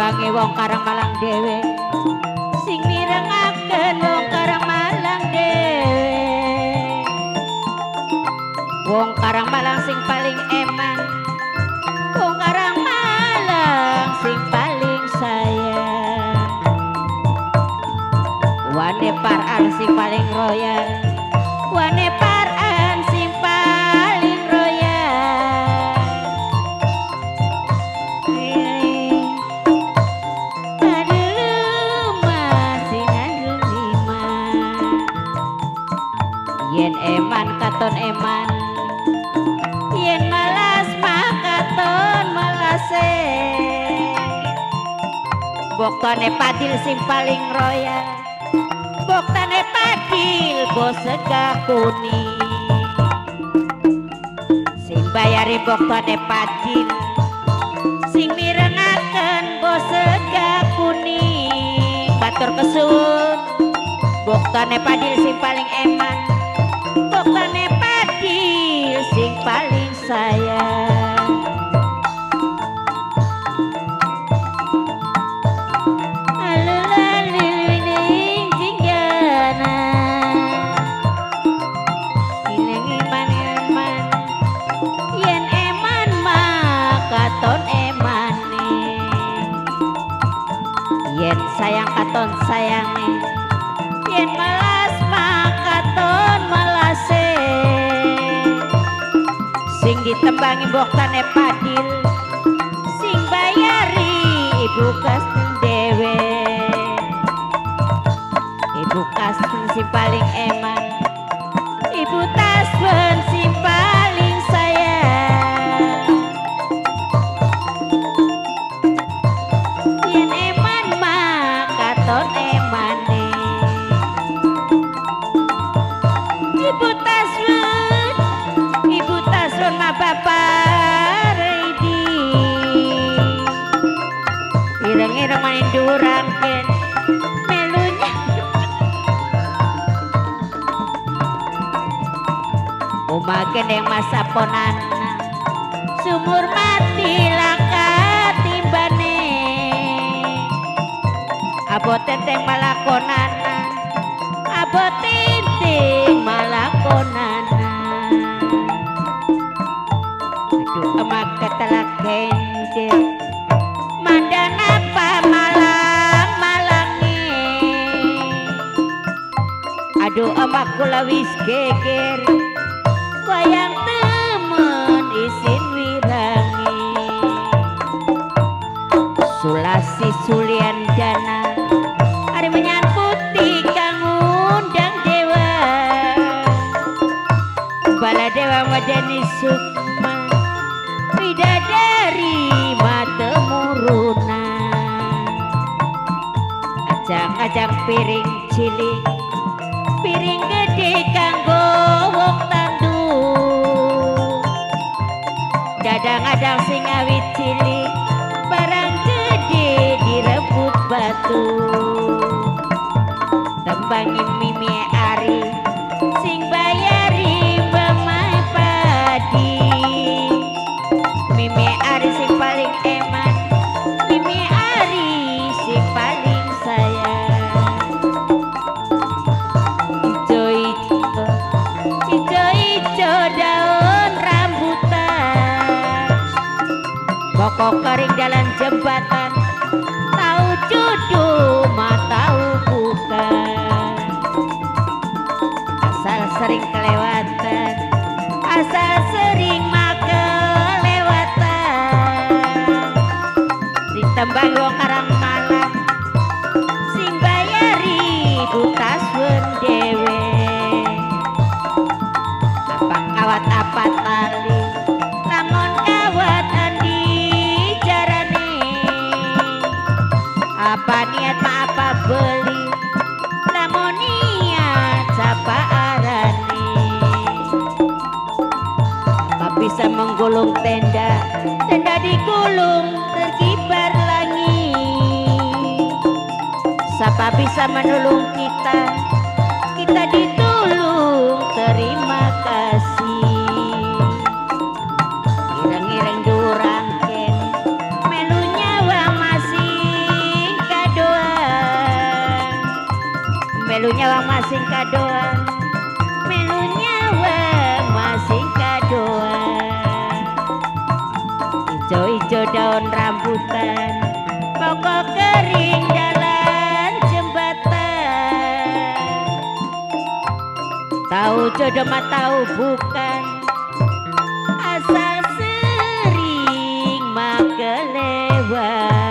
ditembangi wong Karang Malang dhewe sing mirengaken wong Karang Malang dhewe wong Karang Malang sing paling eman wong Karang Malang sing paling sayang wane paran sing paling royal wane paran sing paling royal yen eman katon eman yen malas makaton malase boktane padil sing paling royal boktane padil bos segah kuning sing bayari boktane padil sing mirengaken bos segah kuning batur kesuwun boktane padil sing paling eman boktane padil sing paling sayang alulaliling jinggana iling eman-eman yen eman makaton emane yen sayang katon sayange yen malas makaton malase sing ditembangi boktane padil sing bayari ibu kasten dewe ibu kasten si paling eman ibu tasben si paling sayang yen eman makaton emane ibu tasrun ma bapak reidi ireng-ireng manin durangken melunya umaken yang masa ponana sumur mati laka timbane aboteteng malakonana aboteteng malakonana aduh emak ketelak kenjel mandan apa malang-malange aduh emak kula wis geger wayang temen isin wirangi sulasi sulian dana hari menyangkuti kang undang dewa bala dewa madani sukma bidadari mata muruna ajang-ajang piring cilik piring gede kanggo wong tanduk dadang-adang sing awit cilik barang gede direbut batu tembangi mimi ari sing bayari bemai padi mimi ari sing paling eman mimi ari sing paling sayang ijo-ijo daun rambutan pokok kering jalan jembatan tahu jodoh ma tahu bukan asal sering kelewatan asal sering ma kelewatan ditembang wong Karang Malang sing bayari butaswen dewe apa kawat apa tali lamun kawat andi jarane apa niat ma apa beli lamun niat siapa arane apa bisa menggulung tenda digulung terkibar langit siapa bisa menolong kita ditolong terima kasih ireng-ireng durangken melu nyawa masih masing kadoan melu nyawang masing kadoan ijo-ijo daun rambutan pokok kering dalam jembatan tahu jodoh mah tahu bukan asal sering mah kelewatan.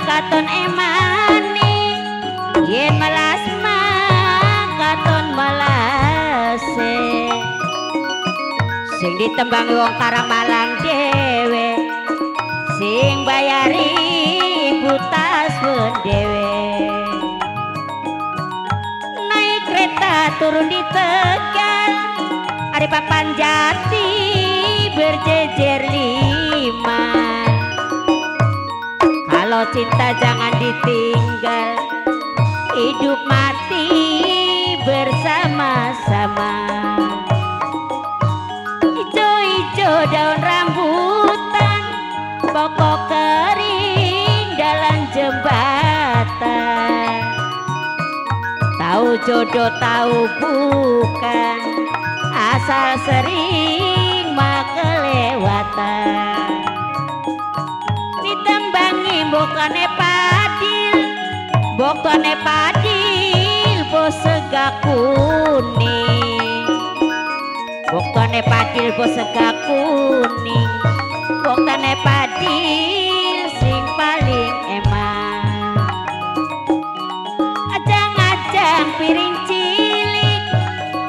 Katon emane yen melas mah katon melase sing ditembangi wong Karang Malang dhewe sing bayari butas dhewe naik kereta turun di Tegal ari papan jati berjejer lima. Kalau cinta jangan ditinggal, hidup mati bersama-sama. Ijo-ijo daun rambutan, pokok kering dalam jembatan. Tahu jodoh tahu bukan, asal sering mah kelewatan. Bokane padil bos sega kuning bokane padil bos sega kuning bokane padil sing paling emang ajang-ajang piring cilik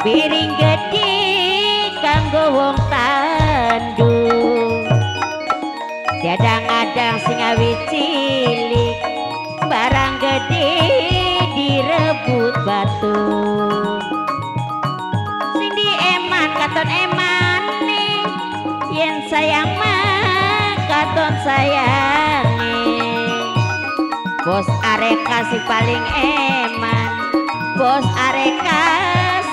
piring gede kanggo wong tandung kadang-kadang sing awi cilik barang gede direbut batu sing dieman katon emane yen sayang mah katon sayange bos areka sing paling eman bos areka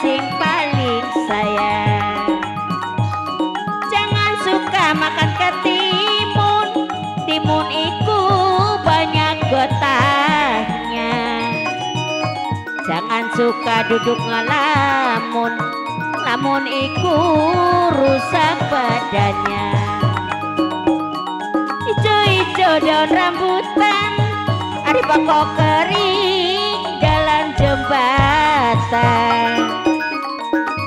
sing paling sayang jangan suka makan ketimun timun iku banyak getahnya jangan suka duduk ngelamun lamun iku rusak badannya ijo-ijo daun rambutan ari pokok kering dalam jembatan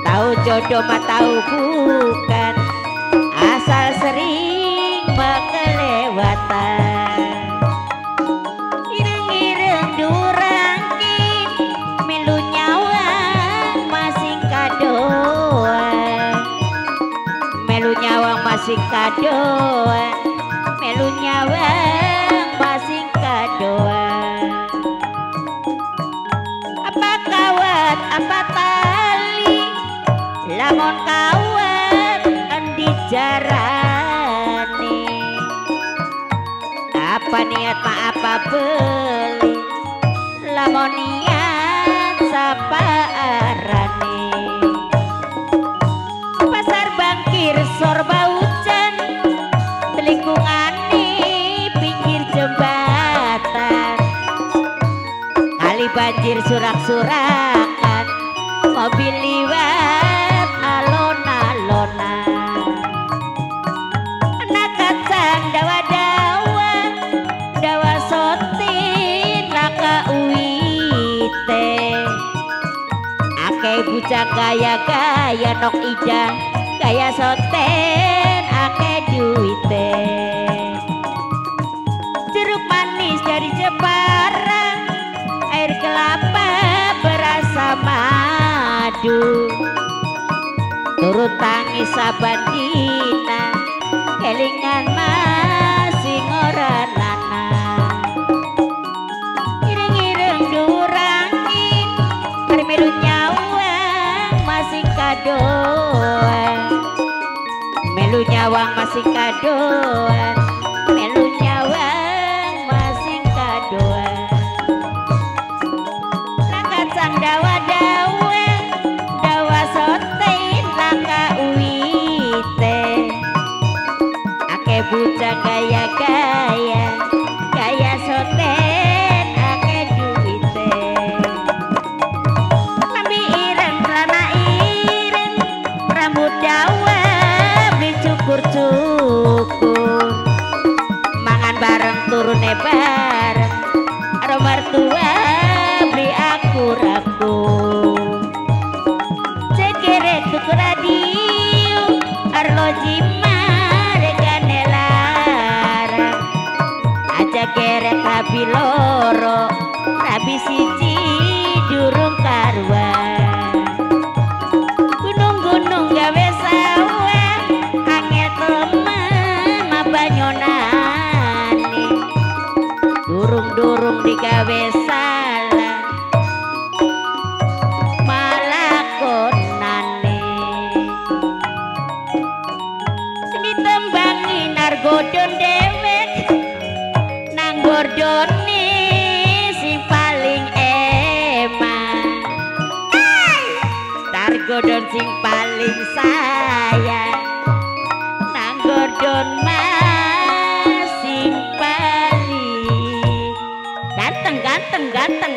tahu jodoh mah tahu bukan asal sering mah kelewatan ireng-ireng durangkin milu nyawang masing kadoan melu nyawang masing kadoan melu nyawang masing kadoan apa kawat apa tali lamun kawat endi jarane apa niat ma apa beli lamun niat sapa arane pasar bangkir sorba hujan telingkungane pinggir jembatan kali banjir surak-surakan mobil liwat alon-alonan anak kacang dawa-dawa dawa sotin laka uite akeh bujang gaya-gaya nok ida gaya soten akeh duite jeruk manis dari Jepara air kelapa berasa manis madu turut tangis saban dina kelingan masing ora nana ireng-ireng durangin hari melu nyawang masih kadoan melu nyawang masih kadoan melu nyawang masih kadoan lakacang dawa-dawa dawa sotein laka uwite ake bucah gaya-gaya gaya soten ake duite lambi ireng celana ireng rambut dawa beli cukur-cukur mangan bareng turune bareng karo mertua beli akur-akur cekere tuku radio arlo jimar regane larang aja keret rabi loro rabi siji durung karuan gunung-gunung gawe sawah angel temen mabanyonane durung-durung digawe salah malakonane sing ditembangi nargodon dewek nang gordone sing paling eman targodon sing paling sayang nang gordon mas sing paling ganteng